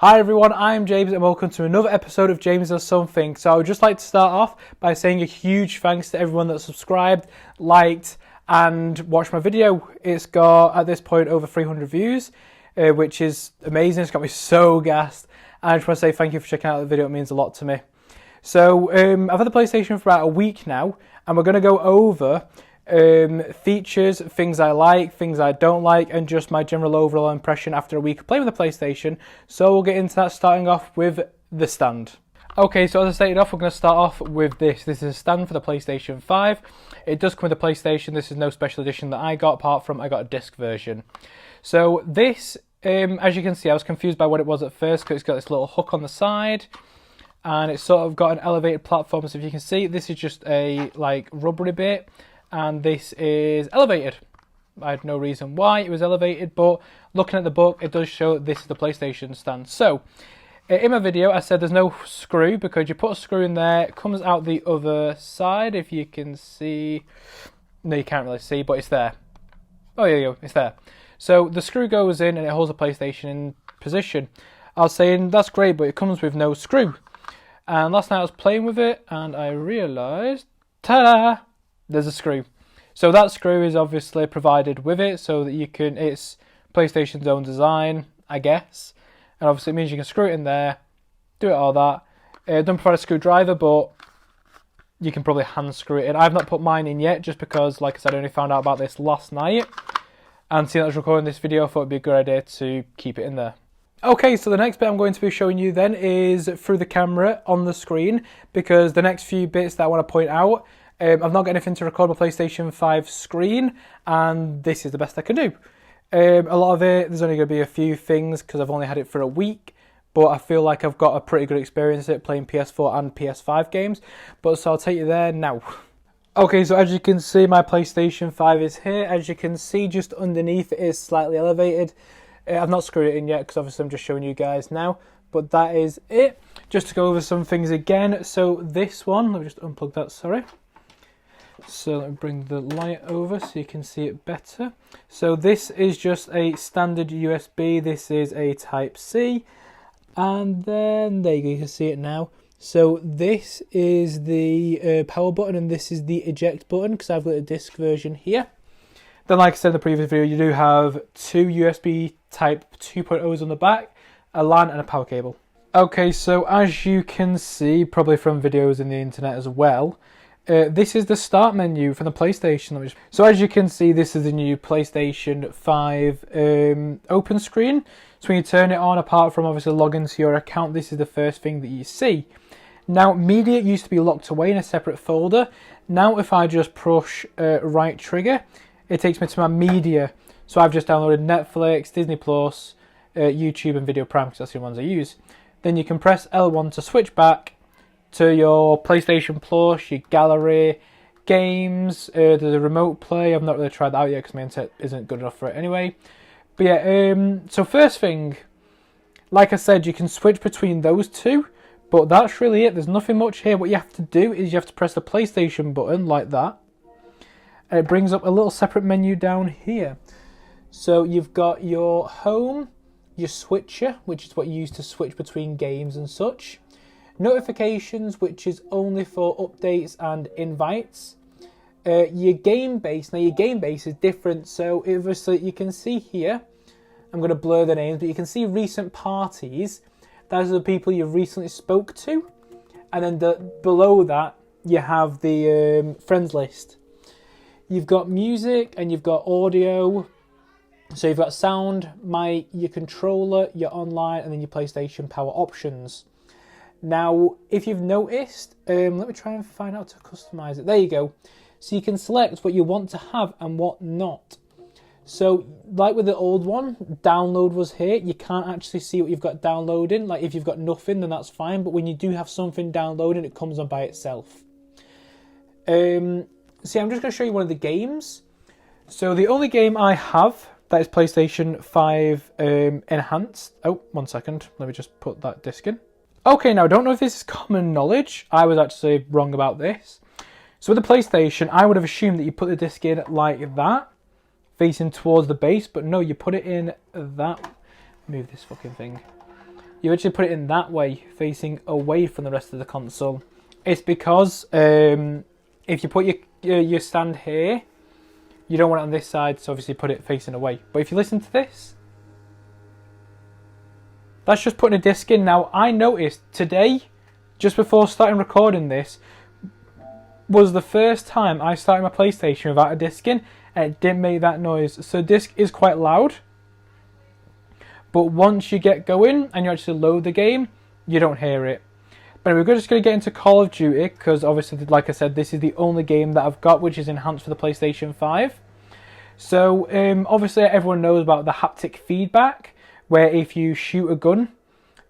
Hi everyone, I'm James and welcome to another episode of James Does Something. So I would just like to start off by saying a huge thanks to everyone that subscribed, liked and watched my video. It's got, at this point, over 300 views, which is amazing. It's got me so gassed. And I just want to say thank you for checking out the video. It means a lot to me. So I've had the PlayStation for about a week now and we're going to go over features, things I like, things I don't like, and just my general overall impression after a week of playing with the PlayStation. So we'll get into that, starting off with the stand. Okay, so as I stated off, we're going to start off with this. This is a stand for the PlayStation 5. It does come with the PlayStation. This is no special edition that I got, apart from I got a disc version. So this, as you can see, I was confused by what it was at first because it's got this little hook on the side. And it's sort of got an elevated platform. So if you can see, this is just a like rubbery bit. And this is elevated. I had no reason why it was elevated, but looking at the book, it does show this is the PlayStation stand. So, in my video, I said there's no screw because you put a screw in there, it comes out the other side, if you can see. No, you can't really see, but it's there. Oh, yeah, it's there. So, the screw goes in and it holds the PlayStation in position. I was saying, that's great, but it comes with no screw. And last night I was playing with it and I realised, ta-da! There's a screw. So that screw is obviously provided with it so that you can, it's PlayStation's own design, I guess. And obviously it means you can screw it in there, do it all that. It doesn't provide a screwdriver, but you can probably hand screw it in. I've not put mine in yet just because, like I said, I only found out about this last night. And seeing that I was recording this video, I thought it'd be a good idea to keep it in there. Okay, so the next bit I'm going to be showing you then is through the camera on the screen, because the next few bits that I want to point out, I've not got anything to record my PlayStation 5 screen, and this is the best I can do. A lot of it, there's only going to be a few things because I've only had it for a week, but I feel like I've got a pretty good experience at playing PS4 and PS5 games. But so I'll take you there now. Okay, so as you can see, my PlayStation 5 is here. As you can see, just underneath it is slightly elevated. I've not screwed it in yet because obviously I'm just showing you guys now. But that is it. Just to go over some things again. So this one, let me just unplug that, sorry. So let me bring the light over so you can see it better. So this is just a standard USB. This is a Type-C. And then, there you go, you can see it now. So this is the power button and this is the eject button because I've got a disc version here. Then like I said in the previous video, you do have two USB Type 2.0s on the back, a LAN and a power cable. Okay, so as you can see, probably from videos in the internet as well, this is the start menu for the PlayStation. So as you can see, this is the new PlayStation 5 open screen. So when you turn it on, apart from obviously log into your account, this is the first thing that you see. Now, media used to be locked away in a separate folder. Now, if I just push right trigger, it takes me to my media. So I've just downloaded Netflix, Disney Plus, YouTube and Video Prime because that's the ones I use. Then you can press L1 to switch back to your PlayStation Plus, your gallery, games, there's a remote play. I've not really tried that out yet because my internet isn't good enough for it anyway. But yeah, so first thing, like I said, you can switch between those two, but that's really it. There's nothing much here. What you have to do is you have to press the PlayStation button like that, and it brings up a little separate menu down here. So you've got your home, your switcher, which is what you use to switch between games and such. Notifications, which is only for updates and invites. Your game base. Now your game base is different, so obviously you can see here, I'm going to blur the names, but you can see recent parties. Those are the people you recently spoke to. And then below that, you have the friends list. You've got music and you've got audio. So you've got sound, mic, your controller, your online, and then your PlayStation Power options. Now, if you've noticed, let me try and find out how to customize it. There you go. So you can select what you want to have and what not. So, like with the old one, download was here. You can't actually see what you've got downloading. Like, if you've got nothing, then that's fine. But when you do have something downloading, it comes on by itself. See, I'm just going to show you one of the games. So, the only game I have that is PlayStation 5 Enhanced. Oh, 1 second. Let me just put that disc in. Okay, now I don't know if this is common knowledge. I was actually wrong about this. So with the PlayStation, I would have assumed that you put the disc in like that, facing towards the base, but no, you put it in that. Move this fucking thing. you actually put it in that way, facing away from the rest of the console. It's because if you put your stand here, you don't want it on this side, so obviously put it facing away. But if you listen to this, that's just putting a disc in. Now, I noticed today, just before starting recording this, was the first time I started my PlayStation without a disc in, and it didn't make that noise. So disc is quite loud, but once you get going and you actually load the game, you don't hear it. But we're just going to get into Call of Duty, because obviously, like I said, this is the only game that I've got which is enhanced for the PlayStation 5. So obviously everyone knows about the haptic feedback, where if you shoot a gun,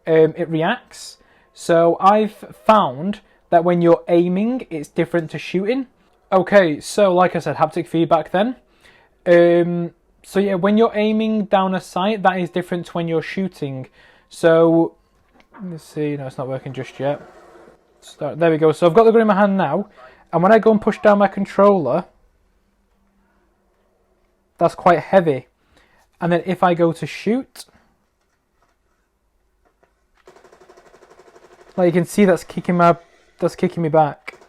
it reacts. So I've found that when you're aiming, it's different to shooting. Okay, so like I said, haptic feedback then. So yeah, when you're aiming down a sight, that is different to when you're shooting. So, let's see, no, it's not working just yet. There we go, so I've got the gun in my hand now, and when I go and push down my controller, that's quite heavy. And then if I go to shoot, like you can see, that's kicking me back.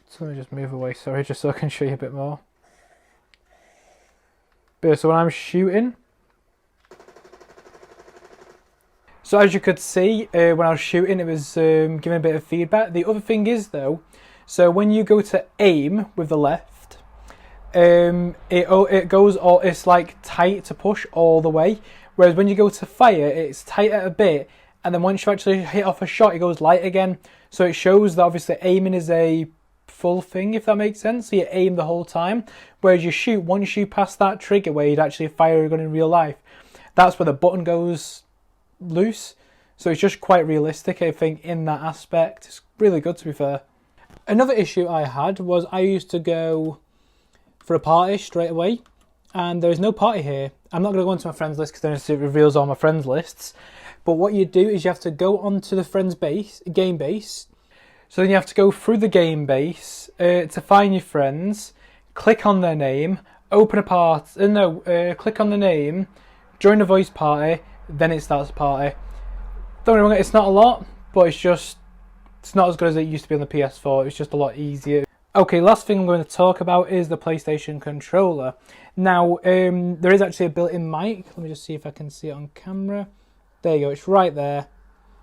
So let me just move away, sorry, just so I can show you a bit more. But yeah, so when I'm shooting, so as you could see, when I was shooting, it was giving a bit of feedback. The other thing is though, so when you go to aim with the left, it goes all, it's like tight to push all the way. Whereas when you go to fire, it's tight at a bit, and then once you actually hit off a shot, it goes light again. So it shows that obviously aiming is a full thing, if that makes sense. So you aim the whole time, whereas you shoot, once you pass that trigger where you'd actually fire a gun in real life, that's where the button goes loose. So it's just quite realistic, I think, in that aspect. It's really good, to be fair. Another issue I had was I used to go for a party straight away, and there's no party here. I'm not going to go into my friends list because then it reveals all my friends lists. But what you do is you have to go onto the friends game base. So then you have to go through the game base to find your friends, click on their name, open a party. Click on the name, join the voice party, then it starts the party. Don't get me wrong, it's not a lot, but it's not as good as it used to be on the PS4. It's just a lot easier. Okay, last thing I'm going to talk about is the PlayStation controller. Now, there is actually a built-in mic. Let me just see if I can see it on camera. There you go, it's right there.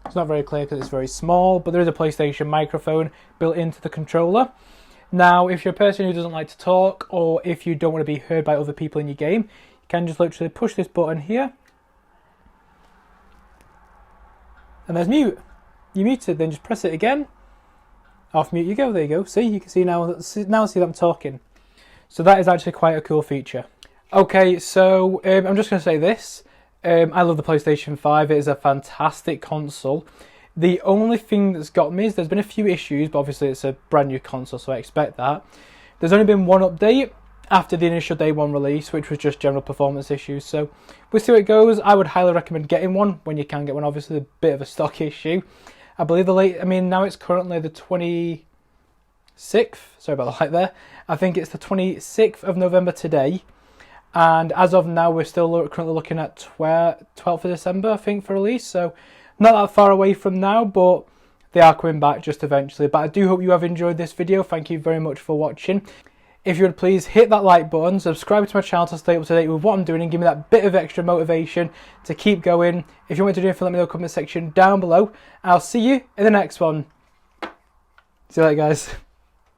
It's not very clear because it's very small, but there is a PlayStation microphone built into the controller. Now, if you're a person who doesn't like to talk, or if you don't want to be heard by other people in your game, you can just literally push this button here. And there's mute. You're muted, then just press it again. Off mute you go, there you go. See, you can see now see that I'm talking. So that is actually quite a cool feature. Okay, so I'm just going to say this. I love the PlayStation 5. It is a fantastic console. The only thing that's got me is there's been a few issues, but obviously it's a brand new console, so I expect that. There's only been one update after the initial day one release, which was just general performance issues. So we'll see how it goes. I would highly recommend getting one when you can get one. Obviously, a bit of a stock issue. I believe now it's currently the 26th. Sorry about the light there. I think it's the 26th of November today. And as of now, we're still currently looking at 12th of December, I think, for release. So not that far away from now, but they are coming back just eventually. But I do hope you have enjoyed this video. Thank you very much for watching. If you would please hit that like button, subscribe to my channel to stay up to date with what I'm doing and give me that bit of extra motivation to keep going. If you want me to do anything, let me know in the comment section down below. I'll see you in the next one. See you later, guys.